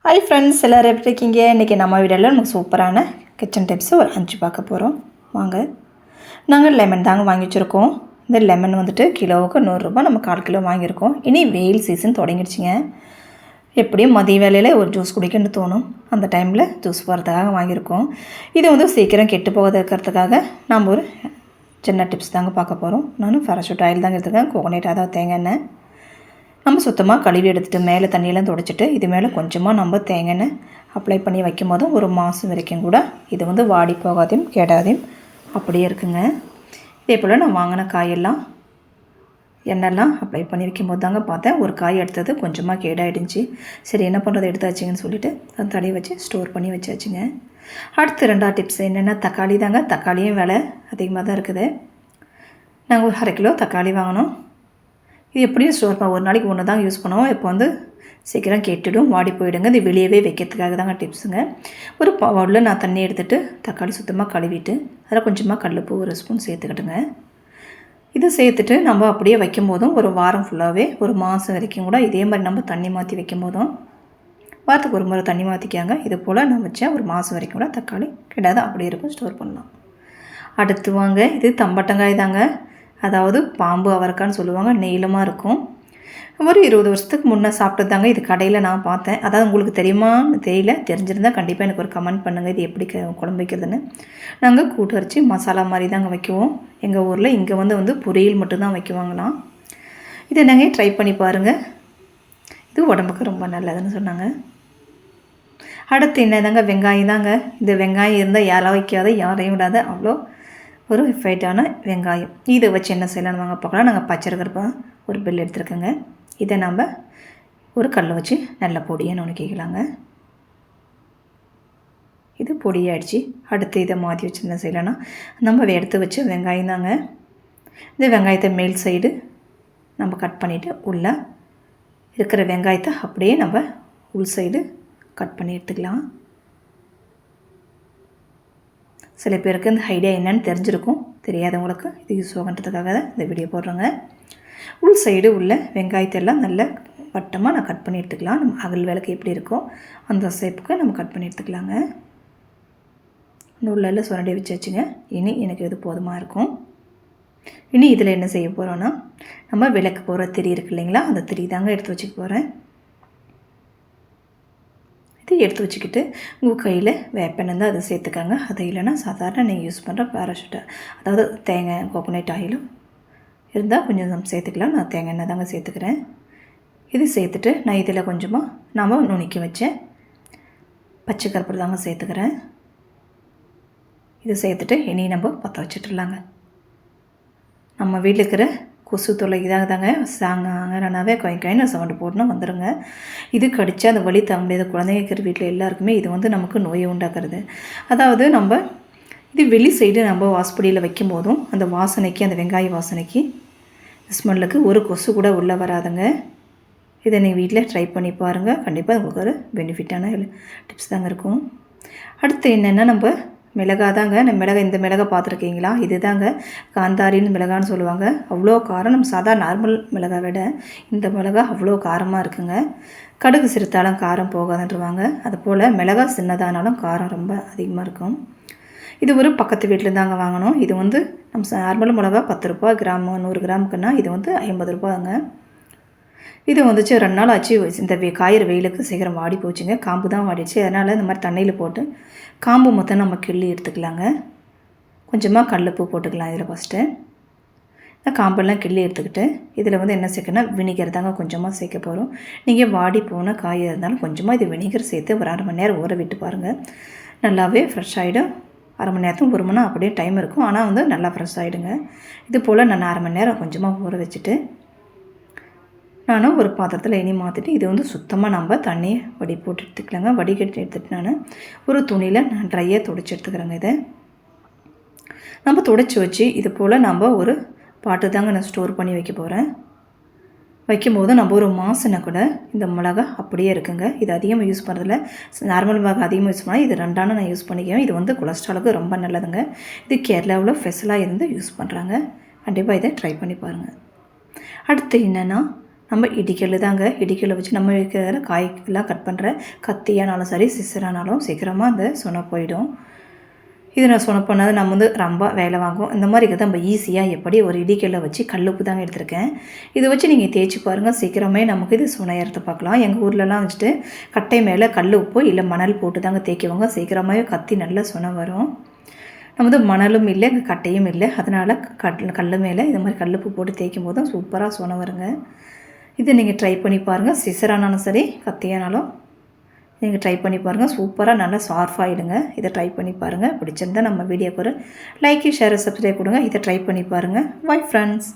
Hi friends, எல்லோரும் எப்படி இருக்கீங்க? இன்றைக்கி நம்ம வீடியோவில் நமக்கு சூப்பரான கிச்சன் டிப்ஸு ஒரு 5 பார்க்க போகிறோம். வாங்க. நாங்கள் லெமன் தாங்க வாங்கி வச்சுருக்கோம். இந்த லெமன் வந்துட்டு கிலோவுக்கு 100 ரூபா. நம்ம 1/4 கிலோ வாங்கியிருக்கோம். இனி வெயில் சீசன் தொடங்கிடுச்சிங்க. எப்படியும் மதிய வேலையில் ஒரு ஜூஸ் குடிக்கணும்னு தோணும். அந்த டைமில் ஜூஸ் போடுறதுக்காக வாங்கியிருக்கோம். இது வந்து சீக்கிரம் கெட்டு போகாத இருக்கிறதுக்காக நம்ம ஒரு சின்ன டிப்ஸ் தாங்க பார்க்க போகிறோம். நான் ஃபேராஷூட் ஆயில் தாங்க எடுத்துருக்கேன். கோகோனட், அதாவது தேங்காய் எண்ணெய். நம்ம சுத்தமாக கழுவி எடுத்துகிட்டு மேலே தண்ணியெல்லாம் துடைச்சிட்டு இது மேலே கொஞ்சமாக நம்ம தேங்காய் எண்ணெய் அப்ளை பண்ணி வைக்கும் போதும் ஒரு மாதம் வரைக்கும் கூட இது வந்து வாடி போகாதையும் கேடாதையும் அப்படியே இருக்குங்க. இதே போல் நான் வாங்கின காயெல்லாம் எண்ணெய்லாம் அப்ளை பண்ணி வைக்கும்போது தாங்க பார்த்தேன் ஒரு காய் எடுத்தது கொஞ்சமாக கேடாயிடுச்சு. சரி, என்ன பண்ணுறது, எடுத்தாச்சுங்கன்னு சொல்லிவிட்டு அதை தடவி வச்சு ஸ்டோர் பண்ணி வச்சாச்சுங்க. அடுத்து 2வது டிப்ஸ் என்னென்னா தக்காளி தாங்க. தக்காளியும் விலை அதிகமாக தான் இருக்குது. நாங்கள் ஒரு 1/2 கிலோ தக்காளி வாங்கினோம். இது எப்படியும் ஸ்டோர் ஒரு நாளைக்கு ஒன்று தான் யூஸ் பண்ணுவோம். இப்போ வந்து சீக்கிரம் கெட்டுடும், வாடி போயிடுங்க. இது வெளியவே வைக்கிறதுக்காக தாங்க டிப்ஸுங்க. ஒரு பவுலில் நான் தண்ணி எடுத்துகிட்டு தக்காளி சுத்தமாக கழுவிட்டு அதில் கொஞ்சமாக கல்லுப்பு 1 ஸ்பூன் சேர்த்துக்கிட்டுங்க. இது சேர்த்துட்டு நம்ம அப்படியே வைக்கும் போதும் ஒரு வாரம் ஃபுல்லாகவே ஒரு மாதம் வரைக்கும் கூட இதே மாதிரி நம்ம தண்ணி மாற்றி வைக்கும் போதும் வாரத்துக்கு ஒரு முறை தண்ணி மாற்றிக்காங்க. இது போல் நான் வச்சேன் ஒரு மாதம் வரைக்கும் கூட தக்காளி கிடாது அப்படியே இருக்கும், ஸ்டோர் பண்ணலாம். அடுத்து வாங்க, இது தம்பட்டங்காய் தாங்க. அதாவது பாம்பு அவரைக்கான்னு சொல்லுவாங்க. நீளமாக இருக்கும். ஒரு 20 வருஷத்துக்கு முன்னே சாப்பிட்டது தாங்க. இது கடையில் நான் பார்த்தேன். அதாவது உங்களுக்கு தெரியுமான்னு தெரியல. தெரிஞ்சிருந்தால் கண்டிப்பாக எனக்கு ஒரு கமெண்ட் பண்ணுங்கள், இது எப்படி குழம்பு வைக்கிறதுன்னு. நாங்கள் கூட்டு அரைச்சி மசாலா மாதிரி தாங்க வைக்குவோம் எங்கள் ஊரில். இங்கே வந்து பொரியல் மட்டும்தான் வைக்குவாங்களாம். இதை நாங்கள் ட்ரை பண்ணி பாருங்கள். இது உடம்புக்கு ரொம்ப நல்லதுன்னு சொன்னாங்க. அடுத்து என்ன தாங்க, வெங்காயம் தாங்க. இந்த வெங்காயம் இருந்தால் யாராவது வைக்காத, யாரையும் விடாத, அவ்வளோ ஒரு ஃபைட்டான வெங்காயம். இதை வச்சு என்ன செய்யலான்னு வாங்க பார்க்கலாம். நாங்கள் பச்சை இருக்கிறப்ப ஒரு பில் எடுத்துருக்கோங்க. இதை நம்ம ஒரு கல்லை வச்சு நல்ல பொடியாக நுணுக்கிக்கலாங்க. இது பொடியாகிடுச்சு. அடுத்து இதை மாற்றி வச்சு என்ன செய்யலான்னா நம்ம எடுத்து வச்சு வெங்காயம் தாங்க. இந்த வெங்காயத்தை மேல் சைடு நம்ம கட் பண்ணிவிட்டு உள்ளே இருக்கிற வெங்காயத்தை அப்படியே நம்ம உள் சைடு கட் பண்ணி எடுத்துக்கலாம். சில பேருக்கு இந்த ஐடியா என்னன்னு தெரிஞ்சிருக்கும், தெரியாதவங்களுக்கு இது யூஸ் ஆகுன்றதுக்காக தான் இந்த வீடியோ போடுறோங்க. உள் சைடு உள்ள வெங்காயத்தை எல்லாம் நல்ல வட்டமாக நான் கட் பண்ணி எடுத்துக்கலாம். நம்ம அகல் விளக்கு எப்படி இருக்கோ அந்த ஷேப்புக்கு நம்ம கட் பண்ணி எடுத்துக்கலாங்க. நூலில் சுரண்டி வச்சாச்சுங்க. இனி எனக்கு இது போதுமாக இருக்கும். இனி இதில் என்ன செய்ய போகிறோன்னா நம்ம விளக்கு போகிற திரி இருக்கு இல்லைங்களா, அந்த திரி தாங்க எடுத்து வச்சுக்க போகிறேன். இது எடுத்து வச்சுக்கிட்டு உங்கள் கையில் வேப்பெண்ணெய் இருந்தால் அதை சேர்த்துக்காங்க. அது இல்லைன்னா சாதாரண நீங்கள் யூஸ் பண்ணுற பேராஷூட், அதாவது தேங்காய் கோகோனட் ஆயிலும் இருந்தால் கொஞ்சம் நம்ம சேர்த்துக்கலாம். நான் தேங்காய் எண்ணெய் தாங்க சேர்த்துக்கிறேன். இது சேர்த்துட்டு நான் இதில் கொஞ்சமாக நாம் நுணுக்கி வச்சேன் பச்சை கருப்பூரம் தாங்க சேர்த்துக்கிறேன். இது சேர்த்துட்டு இனி நம்ம பற்ற வச்சுட்டுலாங்க. நம்ம வீட்டில் இருக்கிற கொசு தொல்லை இதாக தாங்க சாங்கனாவே கைன்னு சவுண்டு போட்டுனா வந்துடுங்க. இது கடித்தா அந்த வலி தாங்க முடியாத குழந்தைங்க இருக்கிற வீட்டில் எல்லாருக்குமே இது வந்து நமக்கு நோயை உண்டாக்குறது. அதாவது நம்ம இது வெளி சைடு நம்ம வாசப்படியில் வைக்கும் போதும் அந்த வாசனைக்கு, அந்த வெங்காய வாசனைக்கு, ஸ்மெல்லுக்கு ஒரு கொசு கூட உள்ளே வராதுங்க. இதை நீங்கள் வீட்டில் ட்ரை பண்ணி பாருங்கள். கண்டிப்பாக உங்களுக்கு ஒரு பெனிஃபிட்டான டிப்ஸ் தாங்க இருக்கும். அடுத்து என்னென்னா நம்ம மிளகா தாங்க. நம்ம இந்த மிளகாய் பார்த்துருக்கீங்களா? இது தாங்க காந்தாரின்னு மிளகான்னு சொல்லுவாங்க. அவ்வளோ காரம். நம்ம சாதாரண நார்மல் மிளகாய் விட இந்த மிளகாய் அவ்வளோ காரமாக இருக்குங்க. கடுகு சிறுத்தாலும் காரம் போகாதுன்றவாங்க. அதுபோல் மிளகாய் சின்னதானாலும் காரம் ரொம்ப அதிகமாக இருக்கும். இது ஒரு பக்கத்து வீட்டில் தாங்க வாங்கினோம். இது வந்து நம்ம நார்மல் மிளகா 10 ரூபா கிராம், 100 கிராமுக்குன்னா இது வந்து 50 ரூபாங்க. இது வந்துச்சு 2 நாள் ஆச்சு. இந்த காயிற வெயிலுக்கு சீக்கிரம் வாடி போச்சுங்க. காம்பு தான் வாடிடுச்சு. அதனால் இந்த மாதிரி தண்ணியில் போட்டு காம்பு மொத்தம் நம்ம கிள்ளி எடுத்துக்கலாங்க. கொஞ்சமாக கல்லுப்பு போட்டுக்கலாம் இதில் ஃபஸ்ட்டு. இந்த காம்பெல்லாம் கிள்ளி எடுத்துக்கிட்டு இதில் வந்து என்ன சேர்க்கணும், வினிகர் தாங்க கொஞ்சமாக சேர்க்க போகிறோம். நீங்கள் வாடி போன காய் இருந்தாலும் கொஞ்சமாக இது வினிகர் சேர்த்து ஒரு 1/2 மணி நேரம் ஊற விட்டு பாருங்கள். நல்லாவே ஃப்ரெஷ் ஆகிடும். 1/2 மணி நேரத்துக்கு 1 மணி நேரம் அப்படியே டைம் இருக்கும். ஆனால் வந்து நல்லா ஃப்ரெஷ் ஆகிடுங்க. இது போல் நான் 1/2 மணி நேரம் கொஞ்சமாக ஊற வச்சுட்டு நானும் ஒரு பாத்திரத்தில் இனி மாற்றிட்டு இது வந்து சுத்தமாக நம்ம தண்ணியை வடி போட்டு எடுத்துக்கலாங்க. வடிகட்டி எடுத்துகிட்டு நான் ஒரு துணியில் நான் ட்ரையாக துடைச்சி எடுத்துக்கிறேங்க. இதை நம்ம துடைச்சி வச்சு இது போல் நம்ம ஒரு பாட்டு தாங்க நான் ஸ்டோர் பண்ணி வைக்க போகிறேன். வைக்கும்போது நம்ம ஒரு மாதம்னா கூட இந்த மிளகா அப்படியே இருக்குங்க. இது அதிகமாக யூஸ் பண்ணுறதில்ல. நார்மல் மிளகா அதிகமாக யூஸ் பண்ணால் இது 2 நான் யூஸ் பண்ணிக்குவேன். இது வந்து கொலஸ்ட்ராலுக்கு ரொம்ப நல்லதுங்க. இது கேரளாவில் ஸ்பெஷலாக இருந்து யூஸ் பண்ணுறாங்க. கண்டிப்பாக இதை ட்ரை பண்ணி பாருங்கள். அடுத்து என்னென்னா நம்ம இடிக்கல் தாங்க. இடிக்கல்லை வச்சு நம்ம வைக்கிற காய்க்கெல்லாம் கட் பண்ணுற கத்தியானாலும் சரி சிசரானாலும் சீக்கிரமாக அந்த சொனை போயிடும். இது நான் சொன்ன பண்ணாது நம்ம வந்து ரொம்ப வேலை வாங்குவோம். இந்த மாதிரி இருக்கிறத நம்ம ஈஸியாக எப்படி ஒரு இடிக்கல்லை வச்சு கல்லுப்பு தாங்க எடுத்திருக்கேன். இதை வச்சு நீங்கள் தேய்ச்சி பாருங்கள், சீக்கிரமே நமக்கு இது சுனையறது பார்க்கலாம். எங்கள் ஊர்லலாம் வந்துட்டு கட்டை மேலே கல் உப்பு இல்லை மணல் போட்டு தாங்க தேய்க்குவாங்க. சீக்கிரமாகவே கத்தி நல்லா சுனை வரும். நம்ம வந்து மணலும் இல்லை இங்கே கட்டையும் இல்லை, அதனால் கல் மேலே இந்த மாதிரி கல்லுப்பு போட்டு தேய்க்கும் போதும் சூப்பராக சுனை வருங்க. இதை நீங்கள் ட்ரை பண்ணி பாருங்கள். சிசரானாலும் சரி கத்தியானாலும் நீங்கள் ட்ரை பண்ணி பாருங்கள். சூப்பராக நல்லா ஷார்ப்பாகிடுங்க. இதை ட்ரை பண்ணி பாருங்கள். பிடிச்சிருந்தா நம்ம வீடியோக்கு ஒரு லைக் ஷேர் சப்ஸ்கிரைப் கொடுங்க. இதை ட்ரை பண்ணி பாருங்கள். Bye friends.